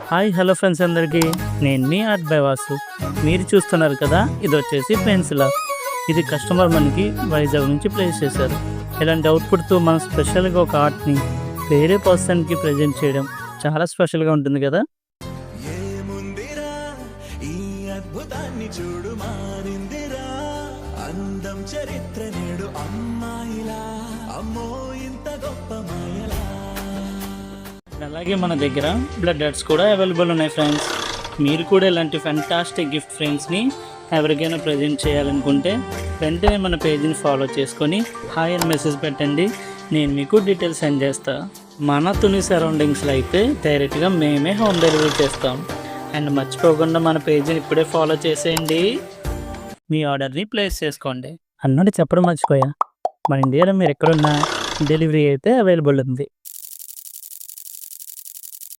Hi hello friends అందరికీ, నేను మీ art by Vasu. మీరు చూస్తున్నారు కదా, ఇది వచ్చేసి పెన్సిల్. ఇది కస్టమర్ మనకి వైజాగ్ నుంచి ప్లేస్ చేశారు. ఇలాంటి అవుట్పుట్తో మనం స్పెషల్గా ఒక ఆర్ట్ని వేరే పర్సన్కి ప్రజెంట్ చేయడం చాలా స్పెషల్గా ఉంటుంది కదా. ఏముందిరా ఈ అద్భుతాన్ని చూడు, మారిందిరా అందం చరిత్ర నేడు అమ్మాయిలా, అమ్మో ఇంత గొప్ప మాయలా. అలాగే మన దగ్గర బ్లడ్ ఆర్ట్స్ కూడా అవైలబుల్ ఉన్నాయి ఫ్రెండ్స్. మీరు కూడా ఇలాంటి ఫెంటాస్టిక్ గిఫ్ట్ ఫ్రేమ్స్ని ఎవరికైనా ప్రజెంట్ చేయాలనుకుంటే వెంటనే మన పేజీని ఫాలో చేసుకొని హాయ్ అని మెసేజ్ పెట్టండి. నేను మీకు డీటెయిల్స్ సెండ్ చేస్తాను. మన తుని సరౌండింగ్స్లో అయితే డైరెక్ట్గా మేమే హోమ్ డెలివరీ చేస్తాం. అండ్ మర్చిపోకుండా మన పేజీని ఇప్పుడే ఫాలో చేసేయండి. మీ ఆర్డర్ని ప్లేస్ చేసుకోండి. అన్నట్టు చెప్పడం మర్చిపోయా, మన ఇండియాలో మీరు ఎక్కడున్నా డెలివరీ అయితే అవైలబుల్ ఉంది.